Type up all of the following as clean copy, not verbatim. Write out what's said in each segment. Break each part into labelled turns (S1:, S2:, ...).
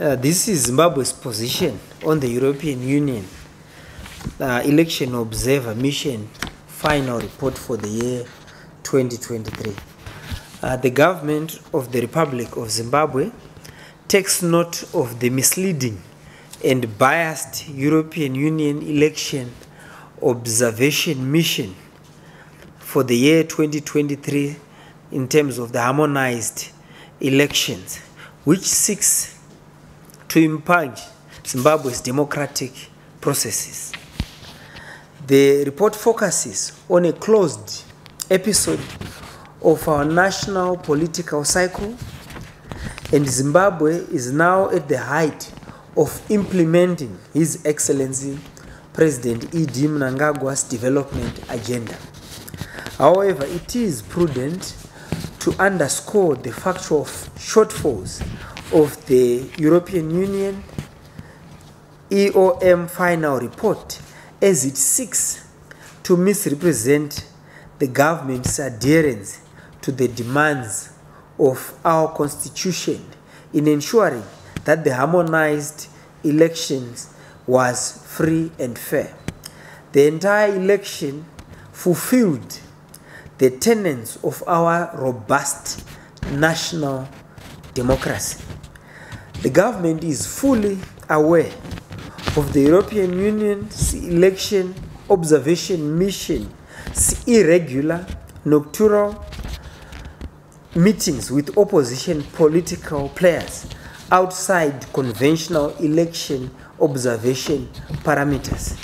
S1: This is Zimbabwe's position on the European Union Election Observer Mission final report for the year 2023. The government of the Republic of Zimbabwe takes note of the misleading and biased European Union Election Observation Mission for the year 2023 in terms of the harmonized elections, which seeks to impinge Zimbabwe's democratic processes. The report focuses on a closed episode of our national political cycle, and Zimbabwe is now at the height of implementing His Excellency President E.D. Mnangagwa's development agenda. However, it is prudent to underscore the factual shortfalls of the European Union EOM final report, as it seeks to misrepresent the government's adherence to the demands of our constitution in ensuring that the harmonized elections was free and fair. The entire election fulfilled the tenets of our robust national democracy. The government is fully aware of the European Union's election observation mission's irregular nocturnal meetings with opposition political players outside conventional election observation parameters.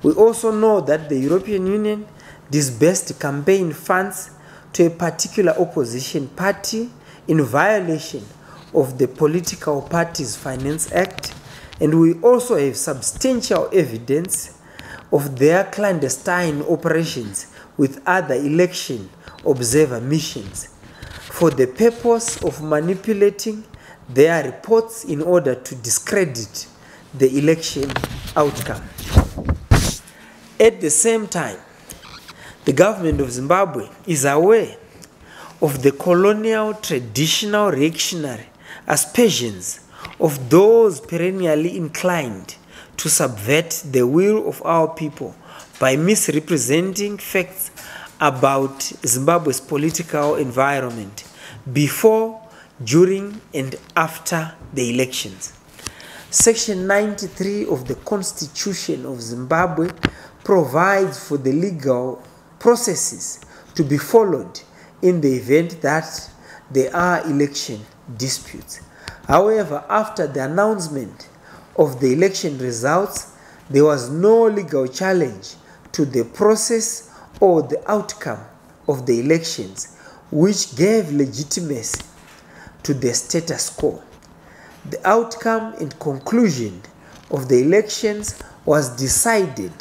S1: We also know that the European Union disbursed campaign funds to a particular opposition party in violation of the Political Parties Finance Act, and we also have substantial evidence of their clandestine operations with other election observer missions for the purpose of manipulating their reports in order to discredit the election outcome. At the same time, the government of Zimbabwe is aware of the colonial traditional reactionary aspersions of those perennially inclined to subvert the will of our people by misrepresenting facts about Zimbabwe's political environment before, during, and after the elections. Section 93 of the Constitution of Zimbabwe provides for the legal processes to be followed in the event that there are election disputes. However, after the announcement of the election results, there was no legal challenge to the process or the outcome of the elections, which gave legitimacy to the status quo. The outcome and conclusion of the elections was decided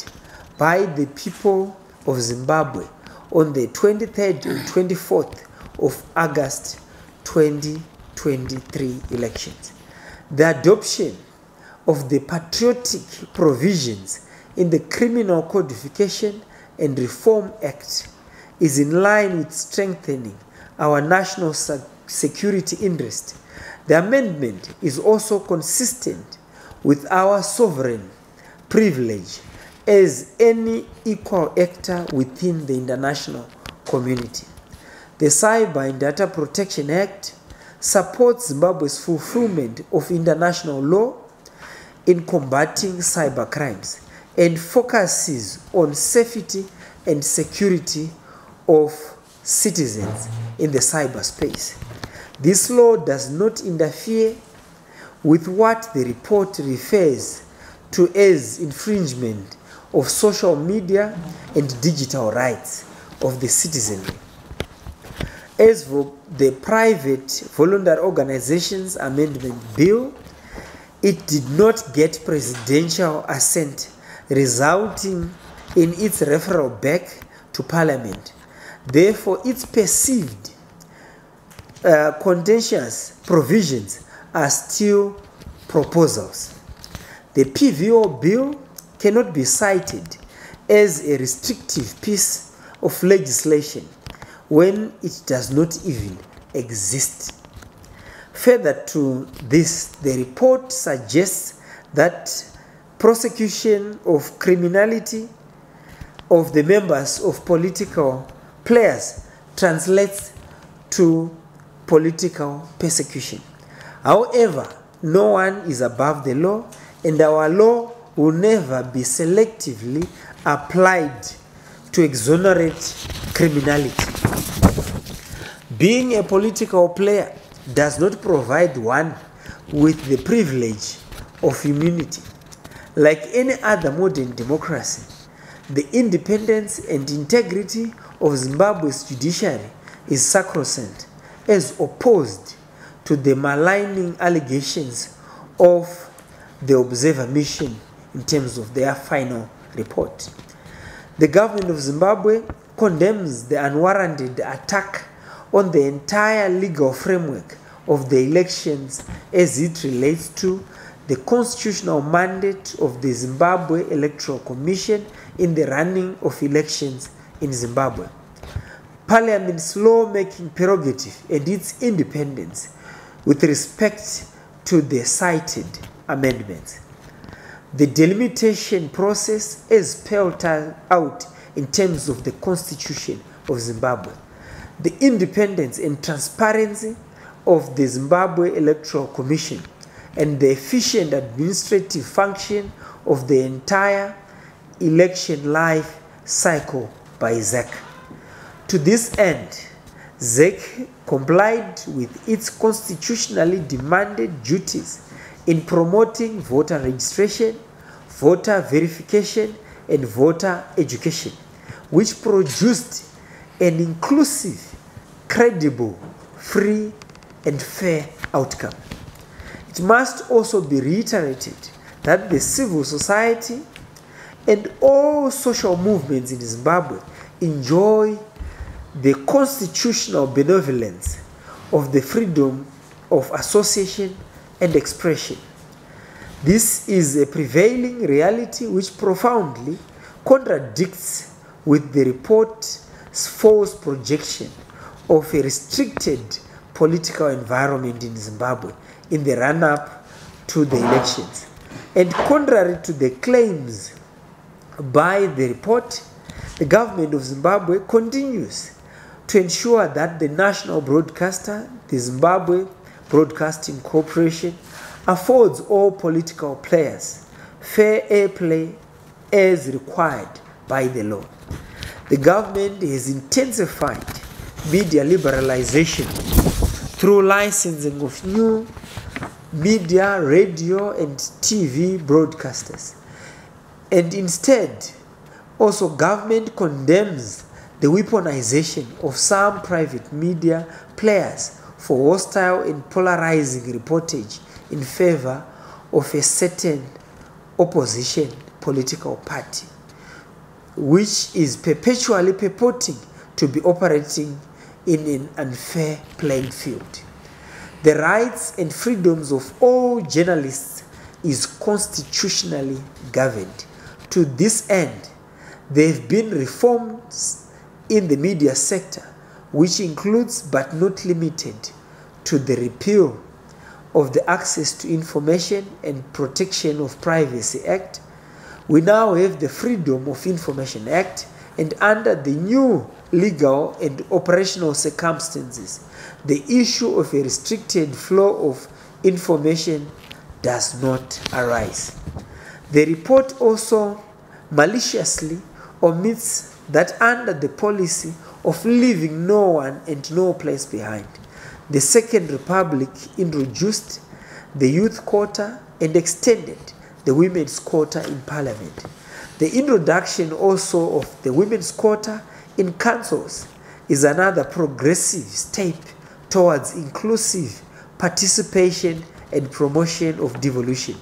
S1: by the people of Zimbabwe on the 23rd and 24th of August 2023 elections. The adoption of the patriotic provisions in the Criminal Codification and Reform Act is in line with strengthening our national security interest. The amendment is also consistent with our sovereign privilege as any equal actor within the international community. The Cyber and Data Protection Act supports Zimbabwe's fulfillment of international law in combating cyber crimes and focuses on safety and security of citizens in the cyberspace. This law does not interfere with what the report refers to as infringement of social media and digital rights of the citizenry. As for the Private Voluntary Organizations Amendment Bill, it did not get presidential assent, resulting in its referral back to Parliament. Therefore, its perceived contentious provisions are still proposals. The PVO bill cannot be cited as a restrictive piece of legislation when it does not even exist. Further to this, the report suggests that prosecution of criminality of the members of political players translates to political persecution. However, no one is above the law, and our law will never be selectively applied to exonerate criminality. Being a political player does not provide one with the privilege of immunity. Like any other modern democracy, the independence and integrity of Zimbabwe's judiciary is sacrosanct, as opposed to the maligning allegations of the Observer Mission in terms of their final report. The government of Zimbabwe condemns the unwarranted attack on the entire legal framework of the elections as it relates to the constitutional mandate of the Zimbabwe Electoral Commission in the running of elections in Zimbabwe, Parliament's law-making prerogative and its independence with respect to the cited amendments. The delimitation process is spelled out in terms of the Constitution of Zimbabwe. The independence and transparency of the Zimbabwe Electoral Commission and the efficient administrative function of the entire election life cycle by ZEC. To this end, ZEC complied with its constitutionally demanded duties in promoting voter registration, voter verification, and voter education, which produced an inclusive, credible, free, and fair outcome. It must also be reiterated that the civil society and all social movements in Zimbabwe enjoy the constitutional benevolence of the freedom of association and expression. This is a prevailing reality which profoundly contradicts with the report's false projection of a restricted political environment in Zimbabwe in the run-up to the elections. And contrary to the claims by the report, the government of Zimbabwe continues to ensure that the national broadcaster, the Zimbabwe Broadcasting Corporation, affords all political players fair airplay as required by the law. The government has intensified media liberalization through licensing of new media, radio, and TV broadcasters. And instead, also government condemns the weaponization of some private media players for hostile and polarizing reportage in favor of a certain opposition political party, which is perpetually purporting to be operating in an unfair playing field. The rights and freedoms of all journalists is constitutionally governed. To this end, there have been reforms in the media sector, which includes but not limited to the repeal of the Access to Information and Protection of Privacy Act. We now have the Freedom of Information Act, and under the new legal and operational circumstances, the issue of a restricted flow of information does not arise. The report also maliciously omits that under the policy of leaving no one and no place behind, the Second Republic introduced the youth quota and extended the women's quota in Parliament. The introduction also of the women's quota in councils is another progressive step towards inclusive participation and promotion of devolution.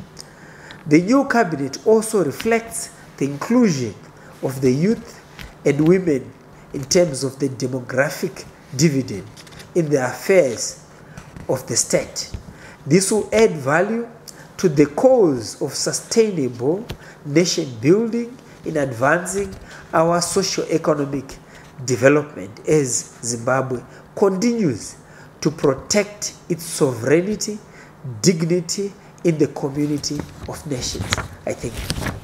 S1: The new cabinet also reflects the inclusion of the youth and women in terms of the demographic dividend in the affairs of the state. This will add value to the cause of sustainable nation building in advancing our socio-economic development as Zimbabwe continues to protect its sovereignty, dignity in the community of nations. I thank you.